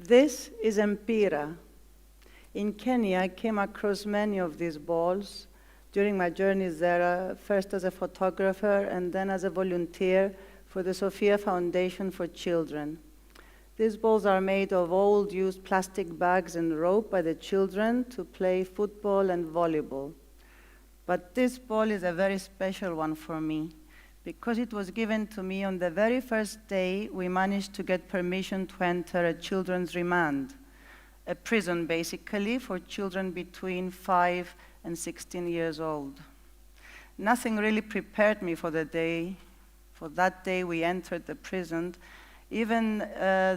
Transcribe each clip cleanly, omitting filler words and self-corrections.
This is Mpira. In Kenya, I came across many of these balls during my journeys there, first as a photographer and then as a volunteer for the Sophia Foundation for Children. These balls are made of old used plastic bags and rope by the children to play football and volleyball. But this ball is a very special one for me because it was given to me on the very first day we managed to get permission to enter a children's remand, a prison basically for children between 5 and 16 years old. Nothing really prepared me for that day we entered the prison, even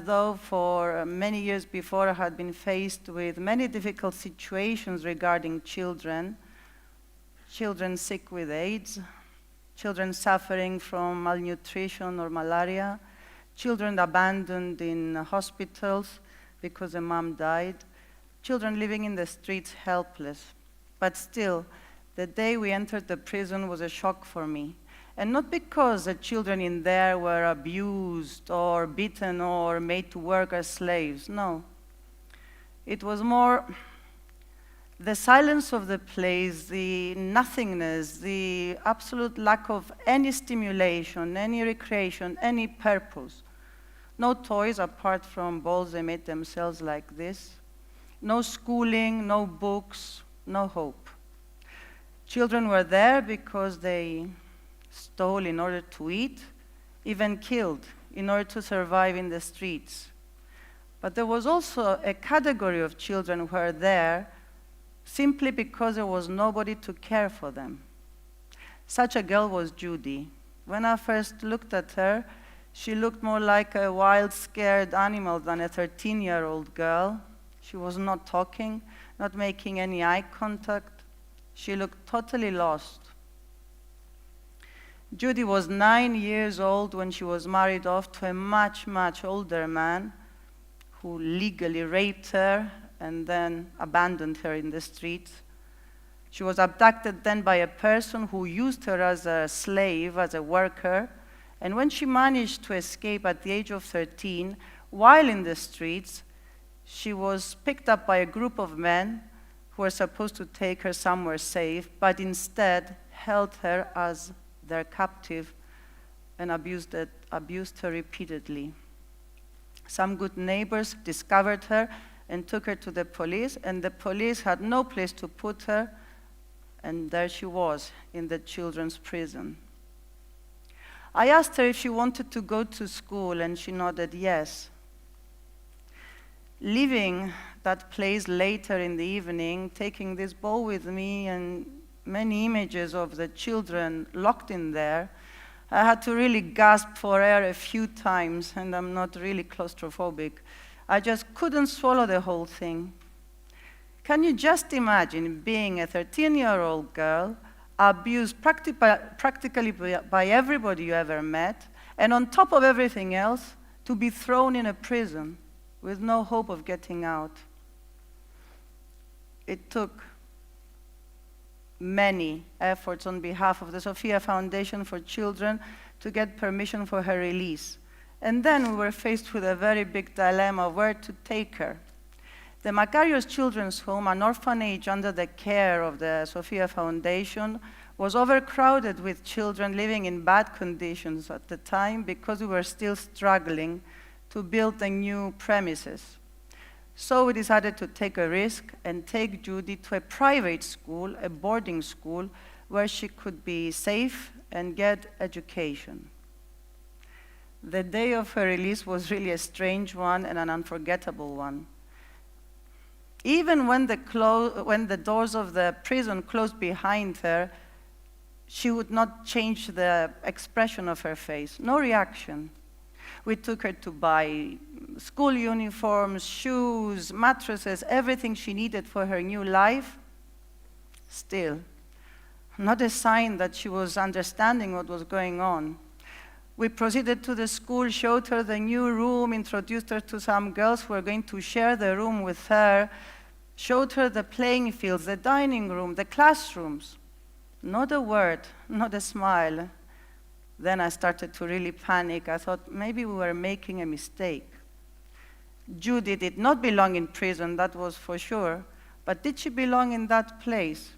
though for many years before I had been faced with many difficult situations regarding children sick with AIDS, children suffering from malnutrition or malaria, children abandoned in hospitals because a mom died, children living in the streets helpless. But still, the day we entered the prison was a shock for me. And not because the children in there were abused or beaten or made to work as slaves, no. It was more the silence of the place, the nothingness, the absolute lack of any stimulation, any recreation, any purpose. No toys apart from balls they made themselves like this. No schooling, no books, no hope. Children were there because they stole in order to eat, even killed in order to survive in the streets. But there was also a category of children who were there simply because there was nobody to care for them. Such a girl was Judy. When I first looked at her, she looked more like a wild, scared animal than a 13-year-old girl. She was not talking, not making any eye contact. She looked totally lost. Judy was 9 years old when she was married off to a much, much older man who legally raped her and then abandoned her in the streets. She was abducted then by a person who used her as a slave, as a worker, and when she managed to escape at the age of 13, while in the streets, she was picked up by a group of men who were supposed to take her somewhere safe, but instead held her as their captive and abused her repeatedly. Some good neighbors discovered her and took her to the police, and the police had no place to put her, and there she was in the children's prison. I asked her if she wanted to go to school, and she nodded yes. Leaving that place later in the evening, taking this ball with me and many images of the children locked in there, I had to really gasp for air a few times, and I'm not really claustrophobic. I just couldn't swallow the whole thing. Can you just imagine being a 13-year-old girl, abused practically by everybody you ever met, and on top of everything else, to be thrown in a prison with no hope of getting out? It took many efforts on behalf of the Sophia Foundation for Children to get permission for her release. And then we were faced with a very big dilemma of where to take her. The Makarios Children's Home, an orphanage under the care of the Sophia Foundation, was overcrowded with children living in bad conditions at the time because we were still struggling to build the new premises. So we decided to take a risk and take Judy to a private school, a boarding school, where she could be safe and get education. The day of her release was really a strange one and an unforgettable one. Even when the doors of the prison closed behind her, she would not change the expression of her face, no reaction. We took her to buy school uniforms, shoes, mattresses, everything she needed for her new life. Still, not a sign that she was understanding what was going on. We proceeded to the school, showed her the new room, introduced her to some girls who were going to share the room with her, showed her the playing fields, the dining room, the classrooms. Not a word, not a smile. Then I started to really panic. I thought maybe we were making a mistake. Judy did not belong in prison, that was for sure, but did she belong in that place?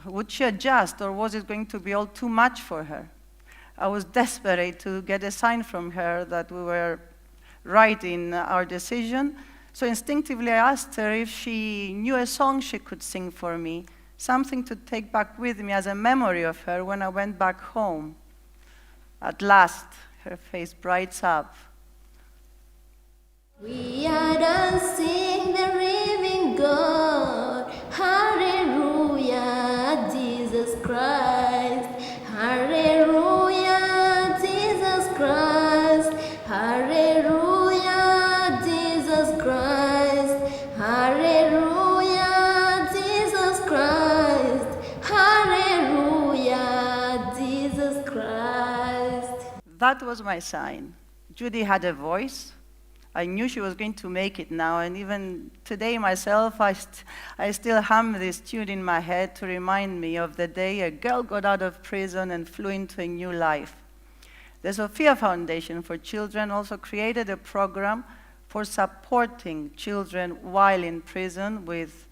Would she adjust, or was it going to be all too much for her? I was desperate to get a sign from her that we were right in our decision, so instinctively I asked her if she knew a song she could sing for me, something to take back with me as a memory of her when I went back home. At last, her face brights up. We are dancing the living God. Hallelujah, Jesus Christ. Hallelujah, Jesus Christ. Hallelujah, Jesus Christ. Hallelujah, Jesus Christ. Hallelujah, Jesus Christ. That was my sign. Judy had a voice. I knew she was going to make it now, and even today myself, I still hum this tune in my head to remind me of the day a girl got out of prison and flew into a new life. The Sophia Foundation for Children also created a program for supporting children while in prison with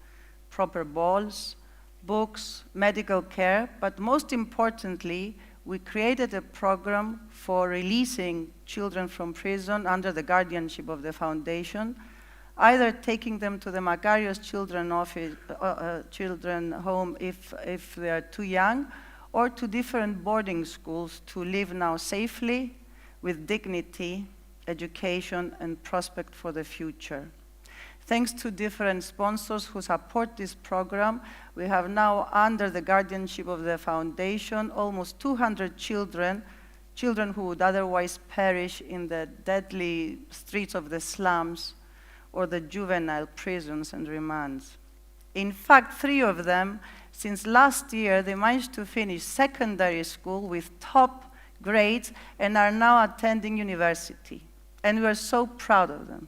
proper balls, books, medical care, but most importantly, we created a program for releasing children from prison under the guardianship of the foundation, either taking them to the Makarios children home if they are too young, or to different boarding schools to live now safely with dignity, education, and prospect for the future. Thanks to different sponsors who support this program, we have now, under the guardianship of the foundation, almost 200 children who would otherwise perish in the deadly streets of the slums or the juvenile prisons and remands. In fact, 3 of them, since last year, they managed to finish secondary school with top grades and are now attending university. And we are so proud of them.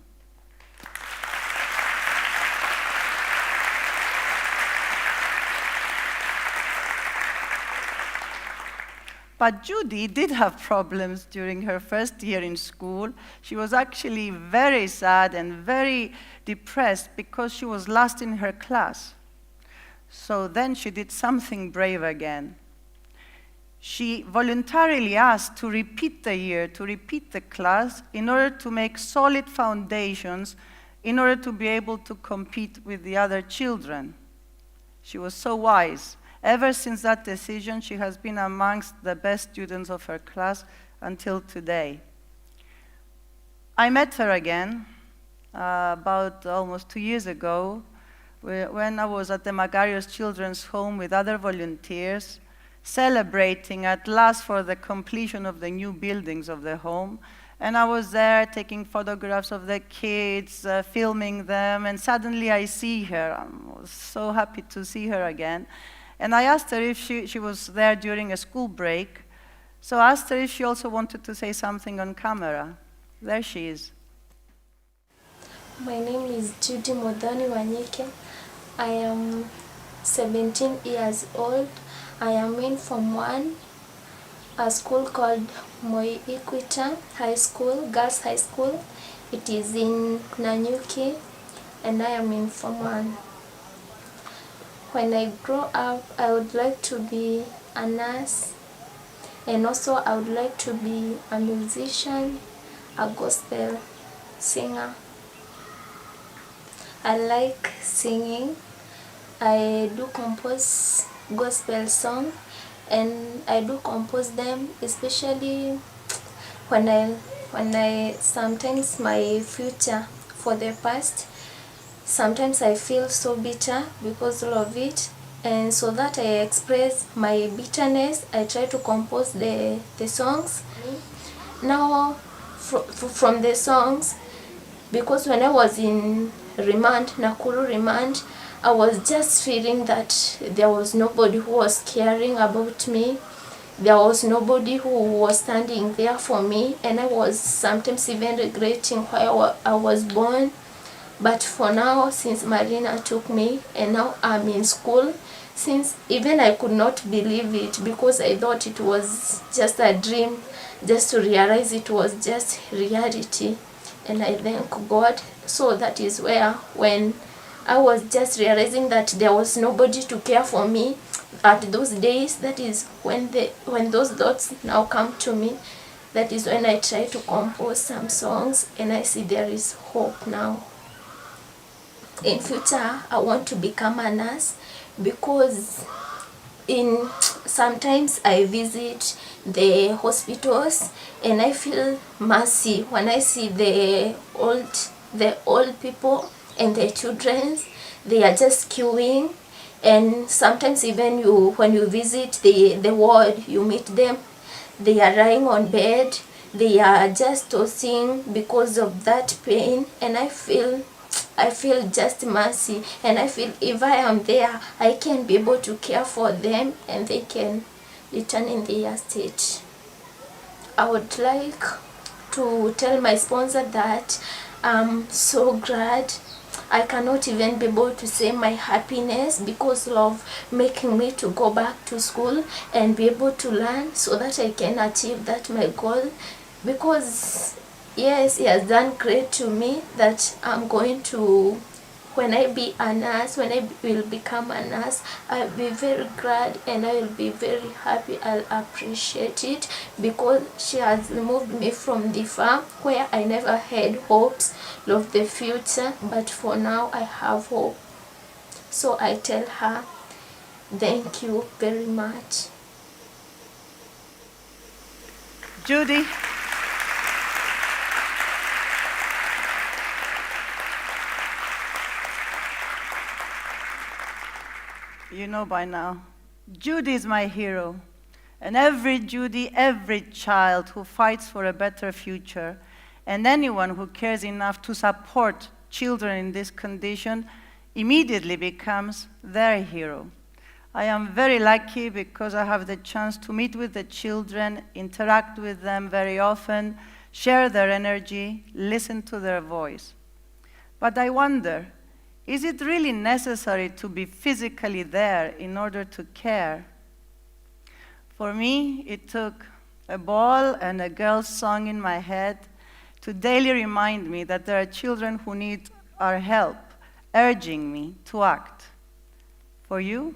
But Judy did have problems during her first year in school. She was actually very sad and very depressed because she was last in her class. So then she did something brave again. She voluntarily asked to repeat the year, to repeat the class, in order to make solid foundations, in order to be able to compete with the other children. She was so wise. Ever since that decision, she has been amongst the best students of her class until today. I met her again about almost 2 years ago when I was at the Makarios Children's Home with other volunteers, celebrating at last for the completion of the new buildings of the home. And I was there taking photographs of the kids, filming them, and suddenly I see her. I was so happy to see her again. And I asked her if she was there during a school break. So I asked her if she also wanted to say something on camera. There she is. My name is Judy Wanyike. I am 17 years old. I am in Form 1, a school called Moi Equita High School, Girls High School. It is in Nanyuki, and I am in Form 1. When I grow up, I would like to be a nurse, and also I would like to be a musician, a gospel singer. I like singing. I do compose gospel songs, and I do compose them especially when I sometimes my future for the past. Sometimes I feel so bitter because of it, and so that I express my bitterness, I try to compose the songs. Now, from the songs, because when I was in remand, Nakuru remand, I was just feeling that there was nobody who was caring about me. There was nobody who was standing there for me, and I was sometimes even regretting why I was born. But for now, since Marina took me and now I'm in school, since even I could not believe it because I thought it was just a dream, just to realize it was just reality. and I thank God. So that is where, when I was just realizing that there was nobody to care for me at those days, that is when those thoughts now come to me. That is when I try to compose some songs, and I see there is hope now. In future, I want to become a nurse, because sometimes I visit the hospitals and I feel mercy when I see the old people and the children. They are just queuing, and sometimes even when you visit the ward, you meet them, they are lying on bed, they are just tossing because of that pain, and I feel just mercy, and I feel if I am there, I can be able to care for them and they can return in their state. I would like to tell my sponsor that I'm so glad. I cannot even be able to say my happiness because of making me to go back to school and be able to learn so that I can achieve that my goal. Because yes, he has done great to me, that I'm going to, when I be a nurse, when I will become a nurse, I'll be very glad and I will be very happy. I'll appreciate it, because she has removed me from the farm where I never had hopes of the future, but for now I have hope. So I tell her, thank you very much. Judy. You know by now, Judy is my hero. And every Judy, every child who fights for a better future, and anyone who cares enough to support children in this condition immediately becomes their hero. I am very lucky because I have the chance to meet with the children, interact with them very often, share their energy, listen to their voice. But I wonder, is it really necessary to be physically there in order to care? For me, it took a ball and a girl's song in my head to daily remind me that there are children who need our help, urging me to act. For you?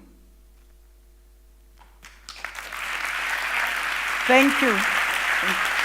Thank you. Thank you.